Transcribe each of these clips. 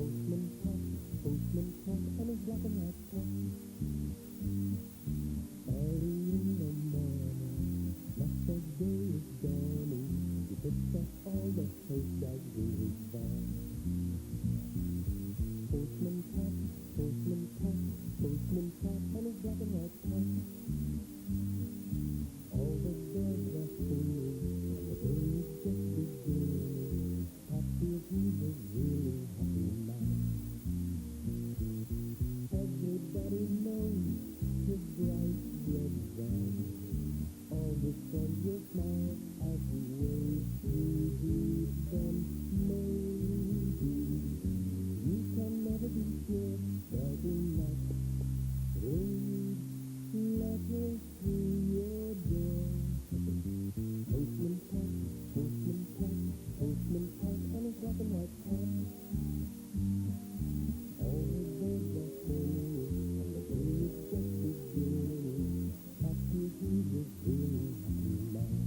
Postman Pat, and his black and white cat. Early in the morning, just as day is dawning, he picks up all the postbags in his van. Postman Pat, Postman Pat, Postman Pat, and his black and white cat. All the birds are singing, and the day is just beginning. Pat feels he's a really happy man. Everybody knows his bright red van. All his friends will smile as he waves to them. Maybe you can never be sure that he might bring letters to your door. Postman Pat, Postman Pat, Postman Pat, and his black and white cat. All the birds are singing, and the day is just beginning. Pat feels he's a really happy man.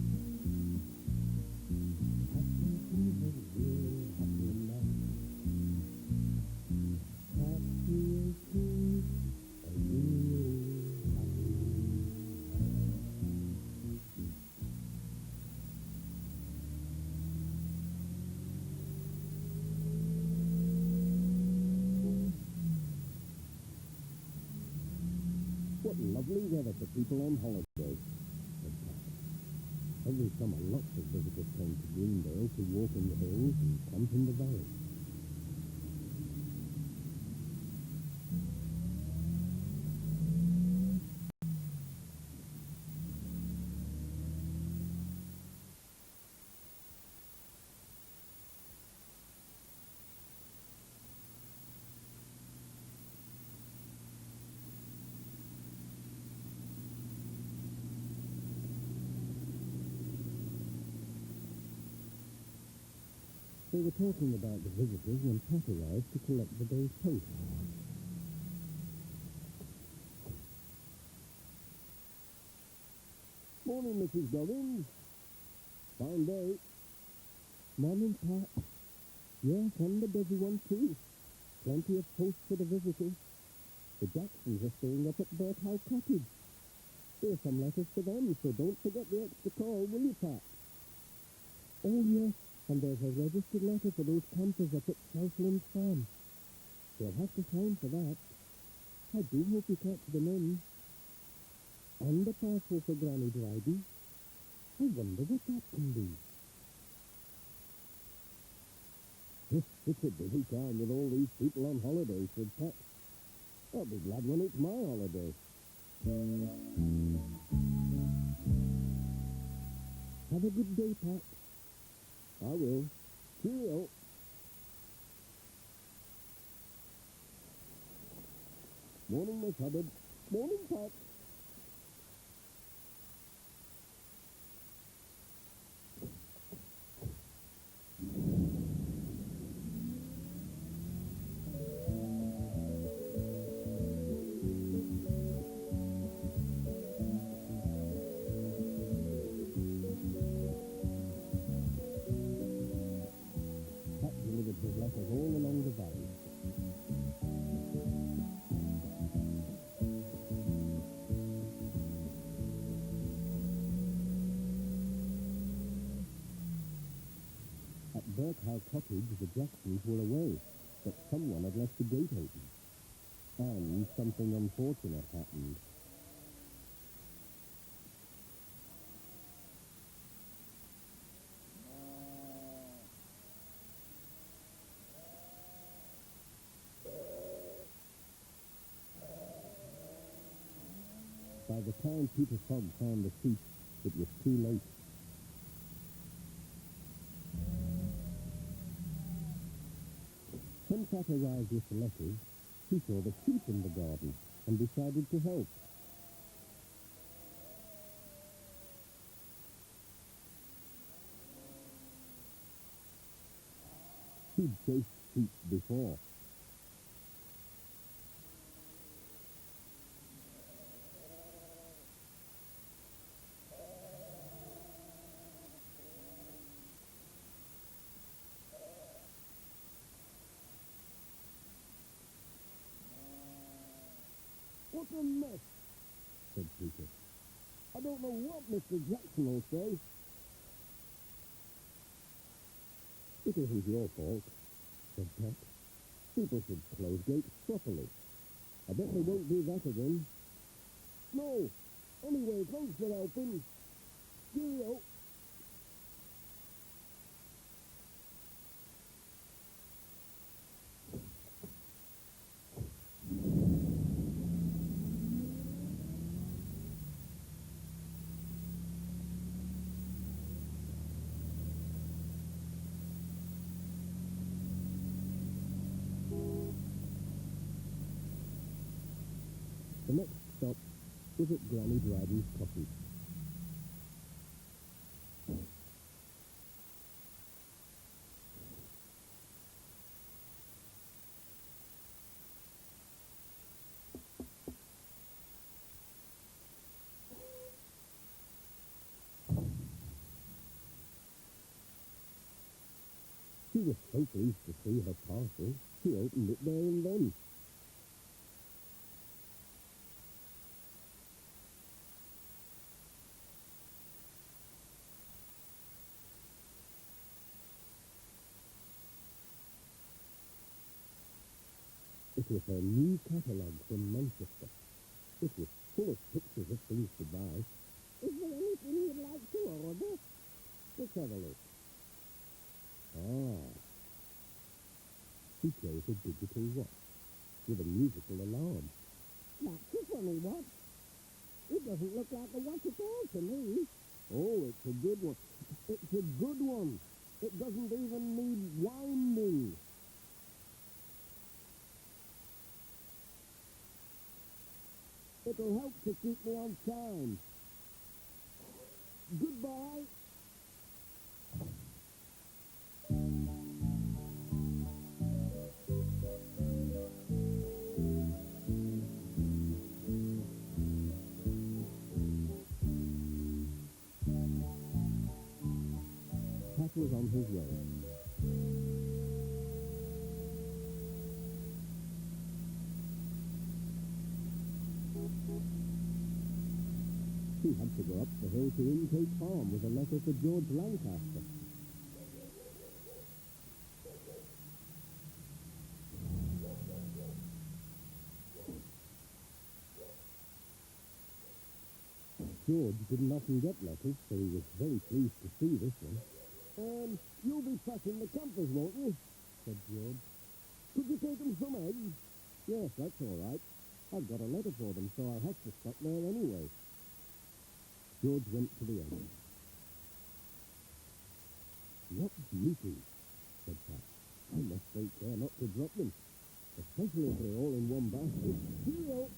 Pat feels he's a really happy man. Pat feels he's a really happy man. What lovely weather for people on holiday, said Pat. Every summer lots of visitors came to Greendale to walk in the hills and camp in the valley. They were talking about the visitors when Pat arrived to collect the day's post. Morning, Mrs. Goggins. Fine day. Morning, Pat. Yes, and a busy one too. Plenty of posts for the visitors. The Jacksons are staying up at Birkhouse Cottage. Here's some letters for them, so don't forget the extra call, will you, Pat? Oh, yes. And there's a registered letter for those campers up at Southland Farm. They'll have to sign for that. I do hope you catch them in. And a parcel for Granny Dryden. I wonder what that can be. It's a busy time with all these people on holiday, said Pat. I'll be glad when it's my holiday. Have a good day, Pat. I will. Cheerio. Morning, Miss Hubbard. Morning, Pat. His letters all along the valley. At Birkhouse Cottage, the Jacksons were away, but someone had left the gate open. And something unfortunate happened. By the time Peter Fogg found the sheep, it was too late. When Pat arrived with the letters, he saw the sheep in the garden and decided to help. He'd chased sheep before. What a mess, said Peter. I don't know what Mr. Jackson will say. It isn't your fault, said Pat. People should close gates properly. I bet they won't do that again. No. Anyway, thanks for helping. Cheerio. The next stop was at Granny Dryden's cottage. She was so pleased to see her parcel, she opened it there and then. It was her new catalogue from Manchester. It was full of pictures of things to buy. Is there anything you'd like to order? Let's have a look. Ah. She chose a digital watch with a musical alarm. That's a funny watch. It doesn't look like a watch at all to me. Oh, it's a good one. It's a good one. It doesn't even need winding. It'll help to keep me on time. Goodbye. Pat was on his way. He had to go up the hill to Intake Farm with a letter for George Lancaster. George didn't often get letters, so he was very pleased to see this one. You'll be packing the campers, won't you? Said George. Could you take them some eggs? Yes, that's all right. I've got a letter for them, so I'll have to stop there anyway. George went to the eggs. What beauty, said Pat. I must take care not to drop them, especially if they're all in one basket. Cheerio!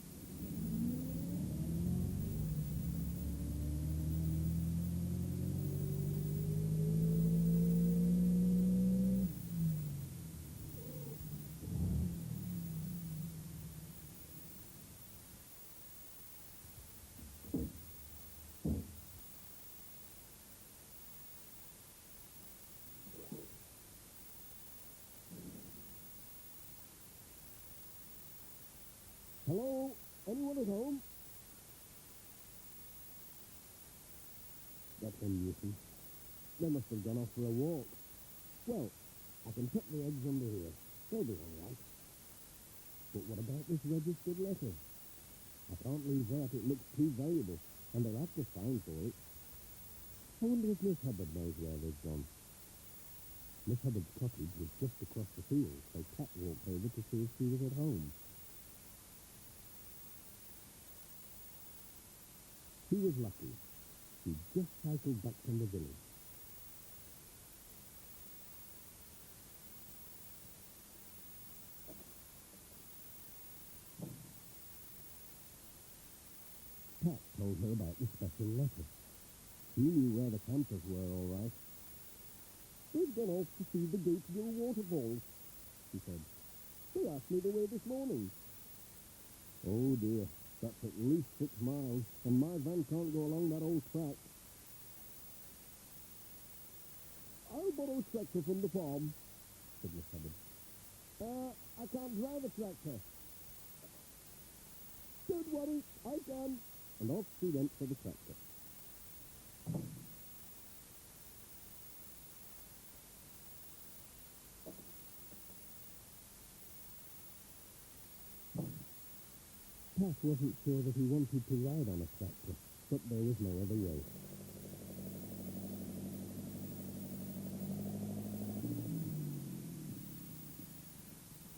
Hello? Anyone at home? That's a nuisance. They must have gone off for a walk. Well, I can tuck the eggs under here. They'll be all right. But what about this registered letter? I can't leave that. It looks too valuable, and they'll have to sign for it. I wonder if Miss Hubbard knows where they've gone. Miss Hubbard's cottage was just across the field, so Pat walked over to see if she was at home. He was lucky. He'd just cycled back from the village. Pat told her about the special letter. She knew where the campers were, all right. They've gone off to see the Gatesville waterfalls, she said. They asked me the way this morning. Oh, dear. That's at least 6 miles, and my van can't go along that old track. I'll borrow a tractor from the farm, said Miss Hubbard. I can't drive a tractor. Don't worry, I can. And off she went for the tractor. Pat wasn't sure that he wanted to ride on a tractor, but there was no other way.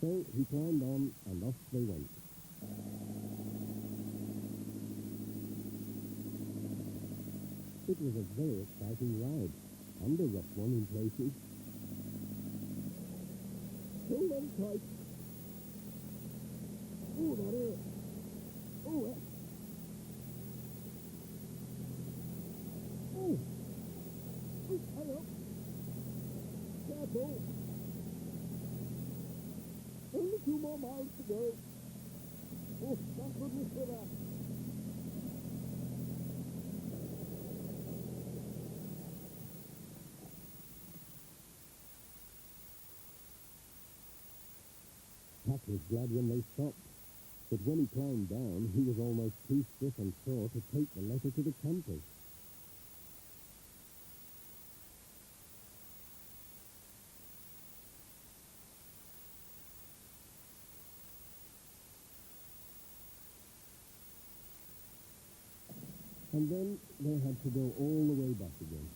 So he climbed on, and off they went. It was a very exciting ride, and a rough one in places. Hold on tight. Oh, that hurt. Oh, that. Oh. Oh, hang up. Careful. Only 2 more miles to go. Oh, thank goodness for that. Pat was glad when they stopped, but when he climbed down, he was almost too stiff and sore to take the letter to the campers. And then they had to go all the way back again.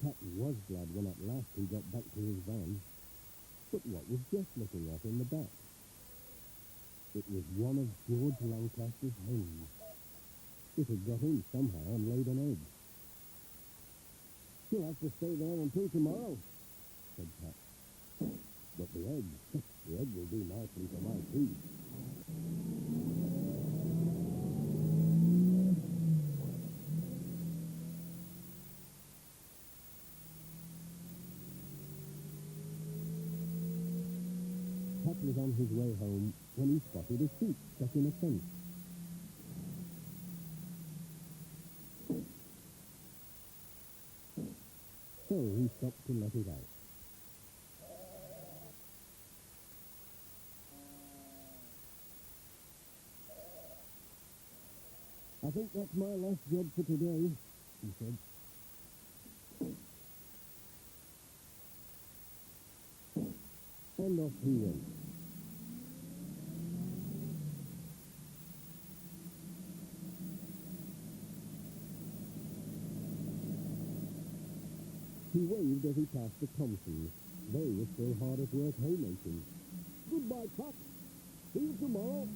Pat was glad when at last he got back to his van. But what was Jess looking at in the back? It was one of George Lancaster's hens. It had got in somehow and laid an egg. "She'll have to stay there until tomorrow," said Pat. "But the egg, the egg will do nicely for my tea." Pat was on his way home when he spotted a sheep stuck in a fence. So he stopped to let it out. "I think that's my last job for today," he said. And off he went. He waved as he passed the Thompsons. They were still hard at work haymaking. "Goodbye, Pat. See you tomorrow."